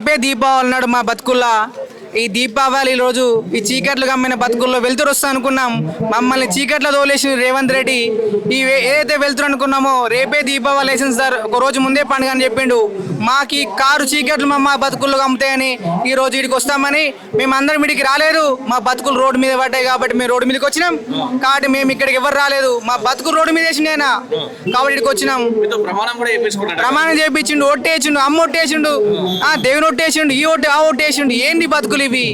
రేపే దీపావళి నాడు మా బతుకుల్లా ఈ దీపావళి రోజు ఈ చీకట్లు కమ్మిన బతుకుల్లో వెళ్తురు వస్తా అనుకున్నాం. మమ్మల్ని చీకట్లో తోలేసిన రేవంత్ రెడ్డి ఏదైతే వెళ్తురు అనుకున్నామో రేపే దీపావళి లైసెన్స్ సార్ ఒక రోజు ముందే పండుగ అని చెప్పిండు. మాకు ఈ కారు చీకట్లు మా బతుకుల్లో కమ్ముతాయని ఈ రోజు ఇడికి వస్తామని మేమందరం ఇడికి రాలేదు. మా బతుకులు రోడ్డు మీద పడ్డాయి కాబట్టి మేము రోడ్డు మీదకి వచ్చినాం. కాబట్టి మేము ఇక్కడికి ఎవరు రాలేదు. మా బతుకులు రోడ్డు మీద వేసిండేనా కాబట్టి ఇక్కడికి వచ్చినాం. ప్రమాణం చేయించిండు, ఒట్టేసిండు, అమ్మ ఒట్టేసిండు, దేవుని ఒట్టేసిండు, ఈ ఒట్టు ఆ ఒట్టేసిండు. ఏంటి బతుకులు ఇవి?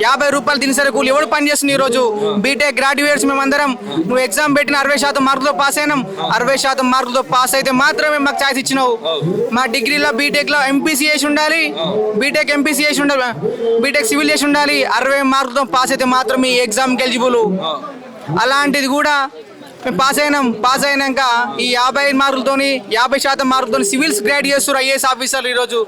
50 రూపాయలు తినసరి కూలి ఎవడు పని చేస్తుంది? ఈ రోజు బీటెక్ గ్రాడ్యుయేట్స్ మేమందరం నువ్వు ఎగ్జామ్ పెట్టిన 60% మార్కులతో పాస్ అయినాం. 60% మార్కులతో పాస్ అయితే మాత్రమే మాకు ఛాయిస్ ఇచ్చినావు. మా డిగ్రీలో బీటెక్ లో ఎంపీసీ చేసి ఉండాలి, బీటెక్ ఎంపీసీ చేసి ఉండాలి, బీటెక్ సివిల్ చేసి ఉండాలి. 60 మార్కులతో పాస్ అయితే మాత్రం ఈ ఎగ్జామ్కి ఎలిజిబుల్. అలాంటిది కూడా మేము పాస్ అయినాక ఈ 50 మార్కులతోని 50% మార్కులతో సివిల్స్ గ్రేడ్ చేస్తారు ఐఏఎస్ ఆఫీసర్లు. ఈరోజు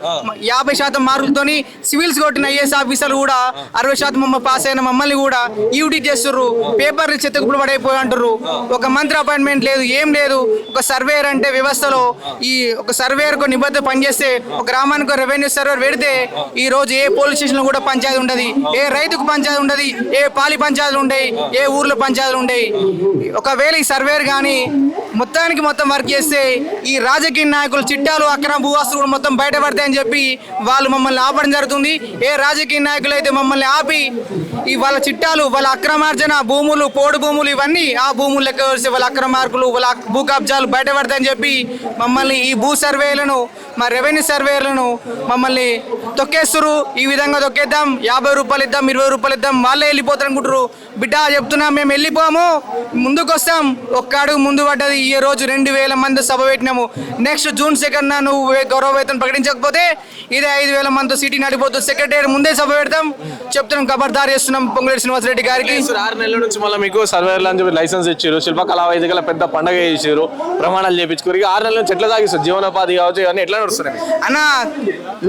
50% మార్కులతోని సివిల్స్ కొట్టిన ఐఏఎస్ ఆఫీసర్లు కూడా 60% పాస్ అయిన మమ్మల్ని కూడా యూటీ చేస్తుర్రు. పేపర్లు చెత్తకుప్పుడు పడైపోయి అంటారు. ఒక మంత్రి అపాయింట్మెంట్ లేదు, ఏం లేదు. ఒక సర్వేయర్ అంటే వ్యవస్థలో ఈ ఒక సర్వేయర్ ఒక నిబద్ధత పనిచేస్తే ఒక గ్రామానికి రెవెన్యూ సర్వేర్ పెడితే ఈ రోజు ఏ పోలీస్ స్టేషన్ లో కూడా పంచాయతీ ఉండదు, ఏ రైతుకు పంచాయతీ ఉండదు, ఏ పాలి పంచాయతీలు ఉండయి, ఏ ఊర్లో పంచాయతీలు ఉండయి. ఒకవేళ సర్వేర్ కానీ మొత్తానికి మొత్తం వర్క్ చేస్తే ఈ రాజకీయ నాయకులు చిట్టాలు అక్రమ భూవస్తులు మొత్తం బయటపడతాయని చెప్పి వాళ్ళు మమ్మల్ని ఆపడం జరుగుతుంది. ఏ రాజకీయ నాయకులు అయితే మమ్మల్ని ఆపి ఈ వాళ్ళ చిట్టాలు, వాళ్ళ అక్రమార్జన భూములు, పోడు భూములు, ఇవన్నీ ఆ భూములు లెక్క వేస్తే వాళ్ళ అక్రమార్కులు, వాళ్ళ భూ కబ్జాలు బయటపడతాయని చెప్పి మమ్మల్ని ఈ భూ సర్వేలను, మా రెవెన్యూ సర్వేలను మమ్మల్ని తొక్కేస్తారు. ఈ విధంగా తొక్కేద్దాం, 50 రూపాయలు ఇద్దాం, 20 రూపాయలు ఇద్దాం, వాళ్ళే వెళ్ళిపోతారు అనుకుంటారు. బిడ్డ చెప్తున్నాం, మేము వెళ్ళిపోము, ముందుకు వస్తాం. ఒక్క అడుగు ముందు పడ్డది. ఈ రోజు 2000 మంది సభ పెట్టినాము. నెక్స్ట్ జూన్ 2న నువ్వు గౌరవ వేతనం ప్రకటించకపోతే ఇదే 5000 మందితో సిటీ నడిపోతుంది. సెక్రటరీ ముందే సభ పెడతాం చెప్తున్నాం. ఖబర్దార్ చేస్తున్నాం పొంగులేటి శ్రీనివాసరెడ్డి గారికి. 6 నెలల నుంచి మళ్ళీ మీకు సర్వేర్లు అని చెప్పి లైసెన్స్ ఇచ్చారు, శిల్పకళా వేదికల పెద్ద పండుగ చేసారు, ప్రమాణాలు చేయించుకోరు. 6 నెలల నుంచి ఎట్లా సాగిస్తారు? జీవనోపాధి కావచ్చు, ఇవన్నీ ఎట్లా నడుస్తున్నాయి అన్న?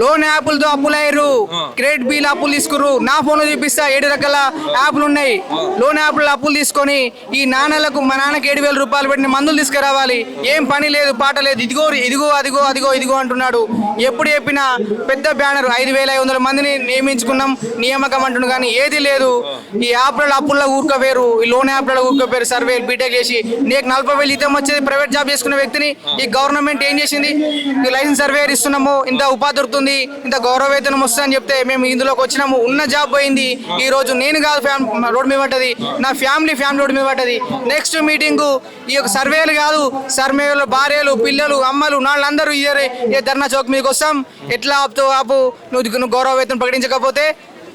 లోన్ యాప్లతో అప్పులు అయ్యారు, క్రెడిట్ బిల్ అప్పులు తీసుకురు. నా ఫోన్ లో చూపిస్తా 7 రకాల యాప్లు ఉన్నాయి. లోన్ యాప్లు అప్పులు తీసుకొని ఈ నాన్నలకు, మా నాన్నకి 7000 రూపాయలు పెట్టిన మందులు తీసుకురావాలి. ఏం పని లేదు, పాట లేదు. ఇదిగో ఇదిగో అదిగో అదిగో ఇదిగో అంటున్నాడు. ఎప్పుడు చెప్పినా పెద్ద బ్యానర్ 5500 మందిని నియమించుకున్నాం, నియామకం అంటున్నాడు, కానీ ఏది లేదు. ఈ యాప్లలో అప్పుల్లో ఊరుకోవేరు, ఈ లోన్ యాప్లలో ఊరుకోపోయారు. సర్వేలు బీటెక్ చేసి నీకు 40,000 జీతం వచ్చేది ప్రైవేట్ జాబ్ చేసుకునే వ్యక్తిని ఈ గవర్నమెంట్ ఏం చేసింది? ఈ లైసెన్స్ సర్వేర్ ఇస్తున్నాము, ఇంత ఉపాధి దొరుకుతుంది, ఇంత గౌరవ వేతనం వస్తుందని చెప్తే మేము ఇందులోకి వచ్చినాము. ఉన్న జాబ్ పోయింది. ఈ రోజు నేను కాదు రోడ్డు మీద పడ్డది, నా ఫ్యామిలీ రోడ్డు మీద పడ్డది. నెక్స్ట్ మీటింగ్ ఈ యొక్క సర్వేలు కాదు, సర్వేలు భార్యలు, పిల్లలు, అమ్మలు, నాళ్ళందరూ ఏ ధర్నా చౌక్ మీదకి వస్తాం. ఎట్లా ఆపు నువ్వు గౌరవ వేతనం ప్రకటించకపోతే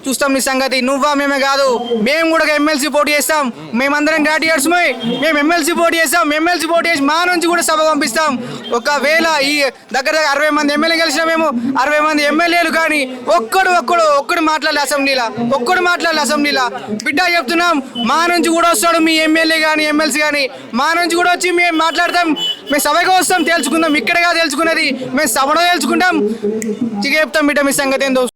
చూస్తాం నీ సంగతి. నువ్వా మేమే కాదు, మేము కూడా ఎమ్మెల్సీ పోటీ చేస్తాం. మేమందరం గ్రాడ్యుయేట్స్, మేము ఎమ్మెల్సీ పోటీ చేస్తాం. ఎమ్మెల్సీ పోటీ చేసి మా నుంచి కూడా సభ పంపిస్తాం. ఒకవేళ ఈ దగ్గర 60 మంది ఎమ్మెల్యే గెలిచినా మేము 60 మంది ఎమ్మెల్యేలు కానీ ఒక్కడు మాట్లాడలే అసెంబ్లీలో, బిడ్డ చెప్తున్నాం. మా నుంచి కూడా వస్తాడు మీ ఎమ్మెల్యే కానీ ఎమ్మెల్సీ కానీ, మా నుంచి కూడా వచ్చి మేము మాట్లాడతాం. మేము సభగా వస్తాం, తెలుసుకుందాం. ఇక్కడగా తెలుసుకున్నది మేము సభలో తెలుసుకుంటాం. చెప్తాం బిడ్డ మీ సంగతి ఏందో.